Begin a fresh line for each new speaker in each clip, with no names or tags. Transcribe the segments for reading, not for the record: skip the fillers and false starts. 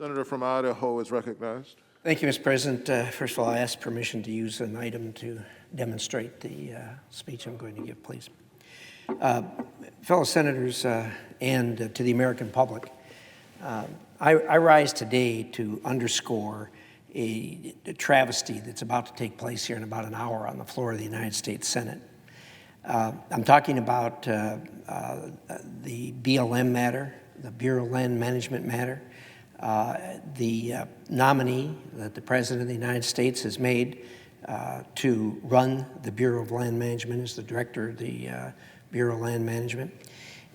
Senator from Idaho is recognized.
Thank you, Mr. President. First of all, I ask permission to use an item to demonstrate the speech I'm going to give, please. Fellow senators and to the American public, I rise today to underscore a travesty that's about to take place here in about an hour on the floor of the United States Senate. I'm talking about the BLM matter, the Bureau of Land Management matter, the nominee that the President of the United States has made to run the Bureau of Land Management as the director of the Bureau of Land Management.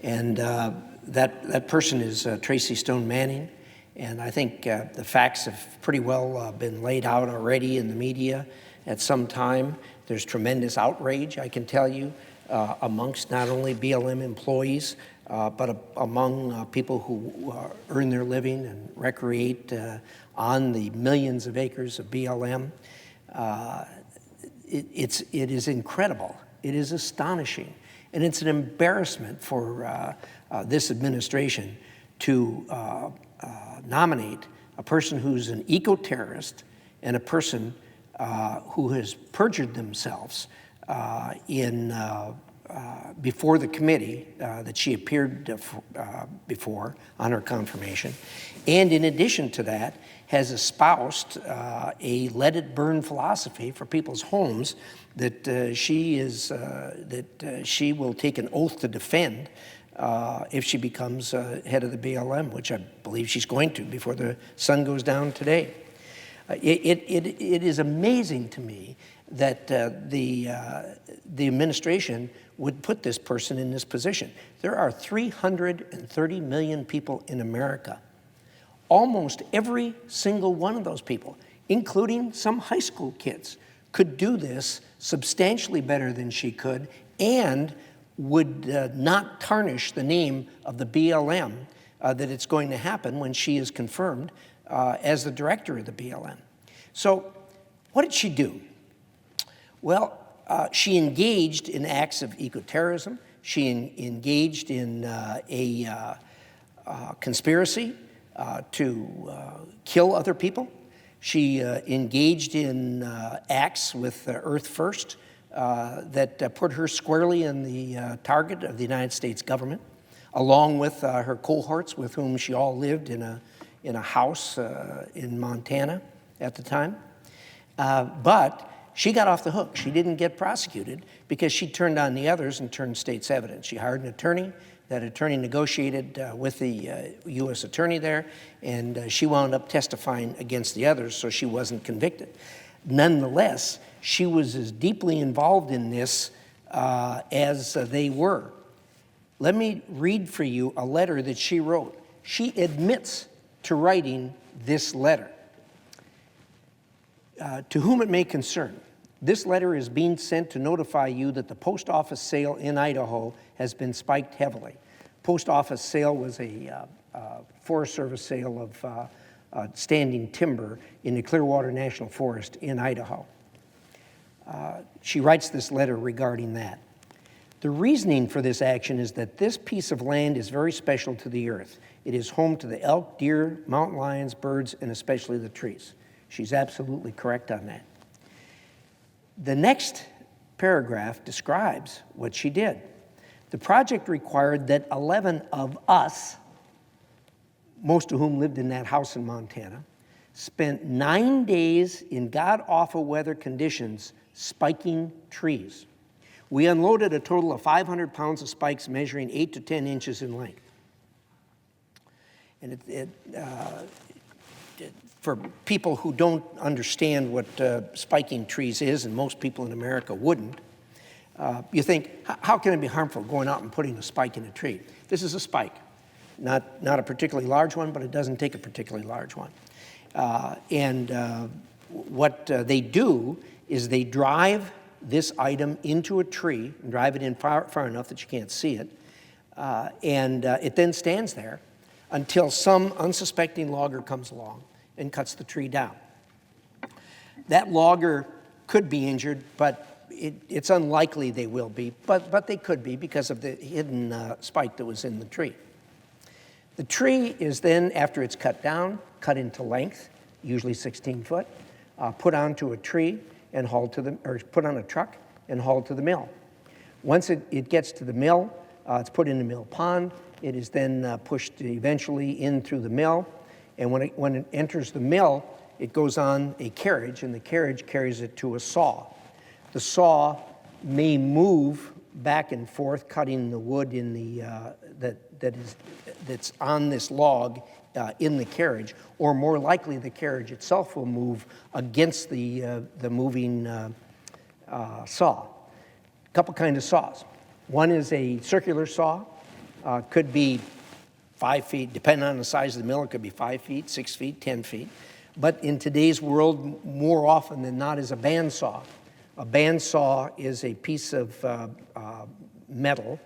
And that person is Tracy Stone-Manning. And I think the facts have pretty well been laid out already in the media at some time. There's tremendous outrage, I can tell you, amongst not only BLM employees, but among people who earn their living and recreate on the millions of acres of BLM. It is incredible. It is astonishing. And it's an embarrassment for this administration to nominate a person who's an eco-terrorist and a person who has perjured themselves before the committee that she appeared before on her confirmation, and in addition to that, has espoused a let-it-burn philosophy for people's homes that she will take an oath to defend if she becomes head of the BLM, which I believe she's going to before the sun goes down today. It is amazing to me that the administration would put this person in this position. There are 330 million people in America. Almost every single one of those people, including some high school kids, could do this substantially better than she could and would not tarnish the name of the BLM that it's going to happen when she is confirmed as the director of the BLM. So what did she do? Well, she engaged in acts of eco-terrorism. She engaged in a conspiracy to kill other people. She engaged in acts with Earth First that put her squarely in the target of the United States government, along with her cohorts with whom she all lived in a house in Montana at the time. But she got off the hook. She didn't get prosecuted because she turned on the others and turned state's evidence. She hired an attorney. That attorney negotiated with the U.S. attorney there, and she wound up testifying against the others, so she wasn't convicted. Nonetheless, she was as deeply involved in this as they were. Let me read for you a letter that she wrote. She admits to writing this letter. To whom it may concern, this letter is being sent to notify you that the post office sale in Idaho has been spiked heavily. Post office sale was a Forest Service sale of standing timber in the Clearwater National Forest in Idaho. She writes this letter regarding that. The reasoning for this action is that this piece of land is very special to the earth. It is home to the elk, deer, mountain lions, birds, and especially the trees. She's absolutely correct on that. The next paragraph describes what she did. The project required that 11 of us, most of whom lived in that house in Montana, spent 9 days in god-awful weather conditions spiking trees. We unloaded a total of 500 pounds of spikes measuring 8 to 10 inches in length. And for people who don't understand what spiking trees is, and most people in America wouldn't, you think, how can it be harmful going out and putting a spike in a tree? This is a spike. Not a particularly large one, but it doesn't take a particularly large one. What they do is they drive this item into a tree, and drive it in far enough that you can't see it, and it then stands there until some unsuspecting logger comes along and cuts the tree down. That logger could be injured, but it's unlikely they will be, but they could be because of the hidden spike that was in the tree. The tree is then, after it's cut down, cut into length, usually 16 foot, put onto a tree and hauled to the, or put on a truck and hauled to the mill. Once it gets to the mill, it's put in the mill pond. It is then pushed eventually in through the mill. And when it enters the mill, it goes on a carriage, and the carriage carries it to a saw. The saw may move back and forth, cutting the wood in the that's on this log in the carriage, or more likely the carriage itself will move against the moving saw. A couple kinds of saws. One is a circular saw, could be 5 feet, depending on the size of the mill. It could be 5 feet, 6 feet, 10 feet. But in today's world, more often than not, is a bandsaw. A bandsaw is a piece of metal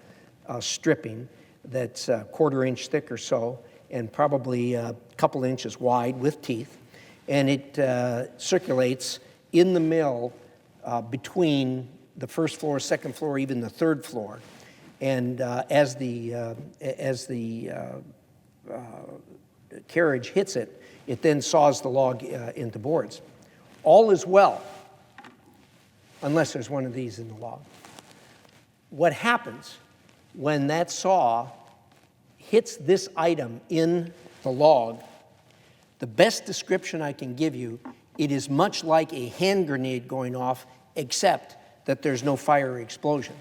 stripping that's a 1/4 inch thick or so, and probably a couple inches wide with teeth. And it circulates in the mill between the first floor, second floor, even the third floor. And as the carriage hits it, it then saws the log into boards. All is well, unless there's one of these in the log. What happens when that saw hits this item in the log, the best description I can give you, it is much like a hand grenade going off, except that there's no fire explosion.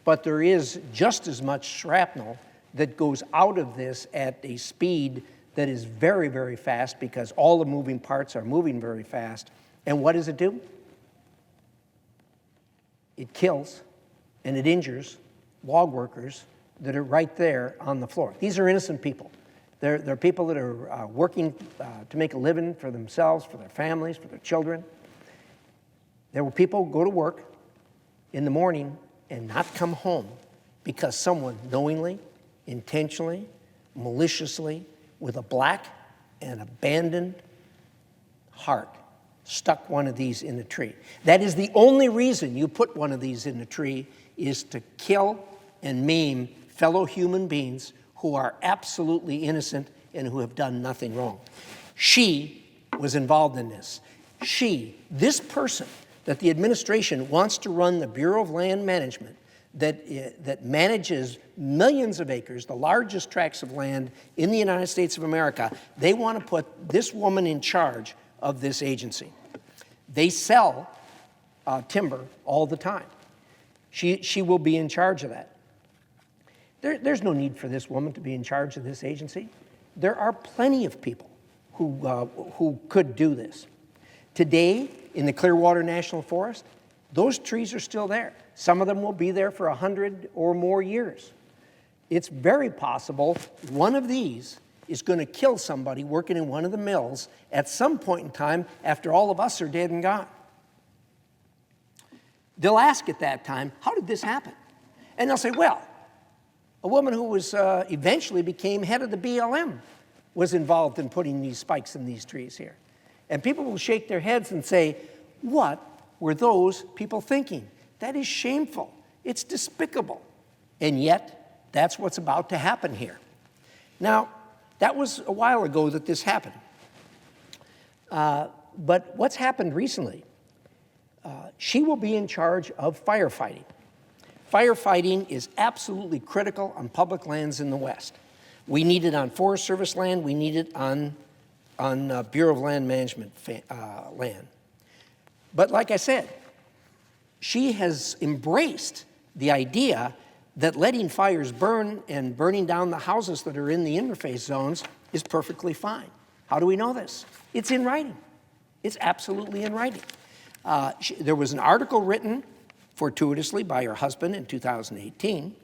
But there is just as much shrapnel that goes out of this at a speed that is very, very fast, because all the moving parts are moving very fast. And what does it do? It kills and it injures log workers that are right there on the floor. These are innocent people. They're people that are working to make a living for themselves, for their families, for their children. There were people who go to work in the morning and not come home because someone knowingly, intentionally, maliciously, with a black and abandoned heart, stuck one of these in a tree. That is the only reason you put one of these in a tree, is to kill and maim fellow human beings who are absolutely innocent and who have done nothing wrong. She was involved in this. This person that the administration wants to run the Bureau of Land Management, that manages millions of acres, the largest tracts of land in the United States of America, they want to put this woman in charge of this agency. They sell timber all the time. She will be in charge of that. There's no need for this woman to be in charge of this agency. There are plenty of people who could do this. Today, in the Clearwater National Forest, those trees are still there. Some of them will be there for 100 or more years. It's very possible one of these is going to kill somebody working in one of the mills at some point in time after all of us are dead and gone. They'll ask at that time, how did this happen? And they'll say, well, a woman who was eventually became head of the BLM was involved in putting these spikes in these trees here. And people will shake their heads and say, what were those people thinking? That is shameful. It's despicable. And yet, that's what's about to happen here. Now, that was a while ago that this happened. But what's happened recently? She will be in charge of firefighting. Firefighting is absolutely critical on public lands in the West. We need it on Forest Service land. We need it on Bureau of Land Management land. But like I said, she has embraced the idea that letting fires burn and burning down the houses that are in the interface zones is perfectly fine. How do we know this? It's in writing. It's absolutely in writing. There was an article written fortuitously by her husband in 2018,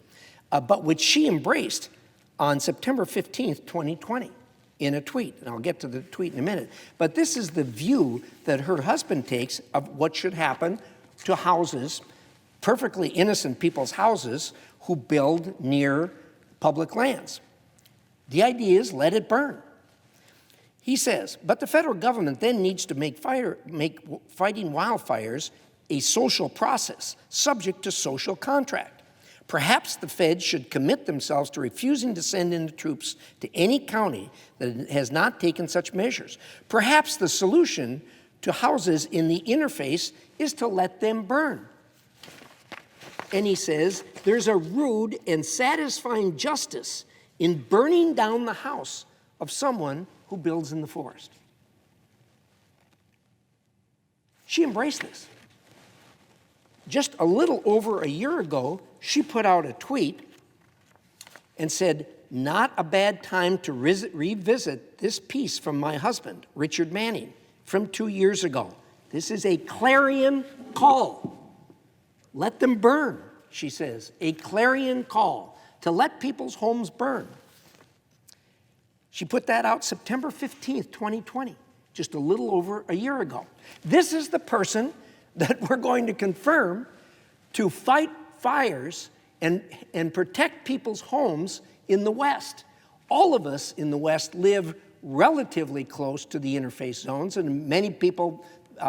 but which she embraced on September 15th, 2020, in a tweet. And I'll get to the tweet in a minute. But this is the view that her husband takes of what should happen to houses, perfectly innocent people's houses, who build near public lands. The idea is let it burn. He says, but the federal government then needs to make fighting wildfires a social process subject to social contract. Perhaps the feds should commit themselves to refusing to send in the troops to any county that has not taken such measures. Perhaps the solution to houses in the interface is to let them burn. And he says, there's a rude and satisfying justice in burning down the house of someone who builds in the forest. She embraced this. Just a little over a year ago, she put out a tweet and said, not a bad time to revisit this piece from my husband, Richard Manning, from 2 years ago. This is a clarion call. Let them burn, she says, a clarion call to let people's homes burn. She put that out September 15th, 2020, just a little over a year ago. This is the person that we're going to confirm to fight fires and protect people's homes in the West. All of us in the West live relatively close to the interface zones, and many people,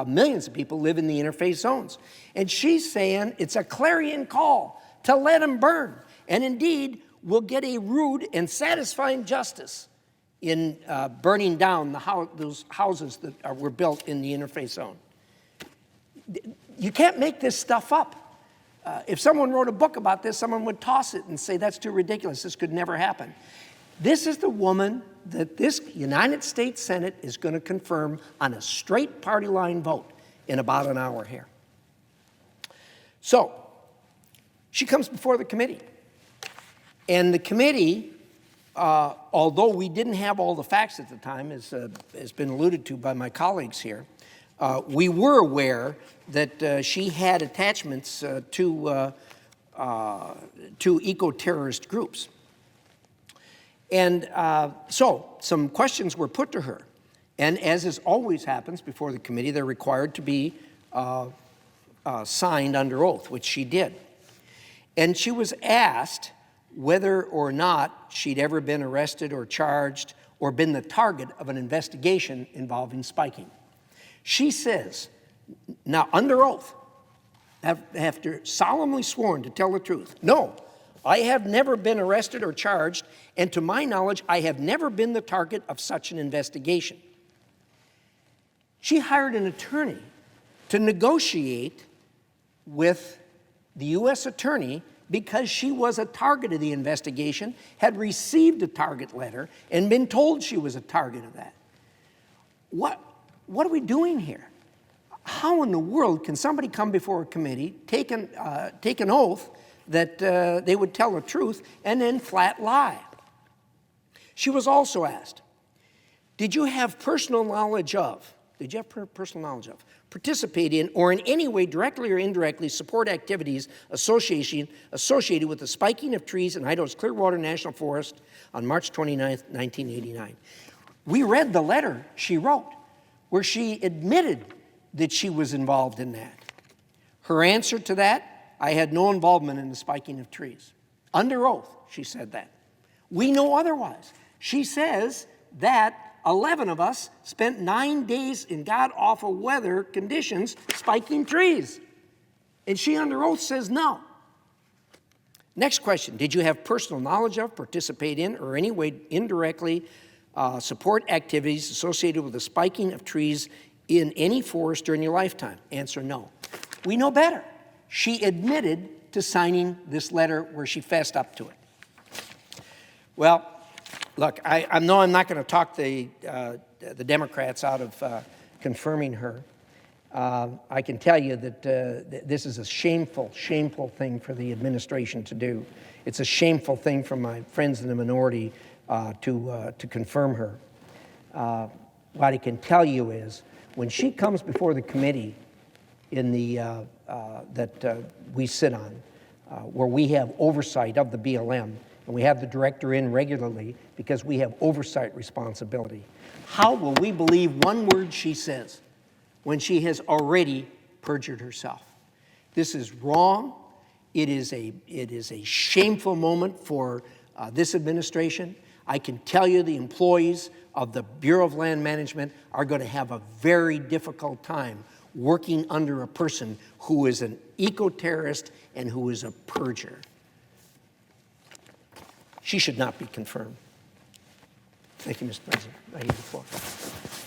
millions of people live in the interface zones. And she's saying it's a clarion call to let them burn. And indeed, we'll get a rude and satisfying justice in burning down those houses that were built in the interface zone. You can't make this stuff up. If someone wrote a book about this, someone would toss it and say, that's too ridiculous, this could never happen. This is the woman that this United States Senate is going to confirm on a straight party line vote in about an hour here. So, she comes before the committee. And the committee, although we didn't have all the facts at the time, as has been alluded to by my colleagues here, we were aware that she had attachments to eco-terrorist groups. And so some questions were put to her. And as is always happens before the committee, they're required to be signed under oath, which she did. And she was asked whether or not she'd ever been arrested or charged or been the target of an investigation involving spiking. She says, now under oath, after solemnly sworn to tell the truth, no, I have never been arrested or charged, and to my knowledge, I have never been the target of such an investigation. She hired an attorney to negotiate with the U.S. attorney because she was a target of the investigation, had received a target letter, and been told she was a target of that. What are we doing here? How in the world can somebody come before a committee, take an oath that they would tell the truth, and then flat lie? She was also asked, did you have personal knowledge of, participate in, or in any way directly or indirectly support activities associated with the spiking of trees in Idaho's Clearwater National Forest on March 29, 1989? We read the letter she wrote where she admitted that she was involved in that. Her answer to that, I had no involvement in the spiking of trees. Under oath, she said that. We know otherwise. She says that 11 of us spent 9 days in god-awful weather conditions spiking trees. And she under oath says no. Next question, did you have personal knowledge of, participate in, or any way indirectly support activities associated with the spiking of trees in any forest during your lifetime? Answer, no. We know better. She admitted to signing this letter where she fessed up to it. Well, look, I know I'm not going to talk the Democrats out of confirming her. I can tell you that this is a shameful, shameful thing for the administration to do. It's a shameful thing for my friends in the minority to confirm her. What I can tell you is, when she comes before the committee in the that we sit on, where we have oversight of the BLM, and we have the director in regularly because we have oversight responsibility, how will we believe one word she says when she has already perjured herself? This is wrong. It is a shameful moment for this administration. I can tell you the employees of the Bureau of Land Management are going to have a very difficult time working under a person who is an eco-terrorist and who is a perjurer. she should not be confirmed. Thank you, Mr. President. I yield the floor.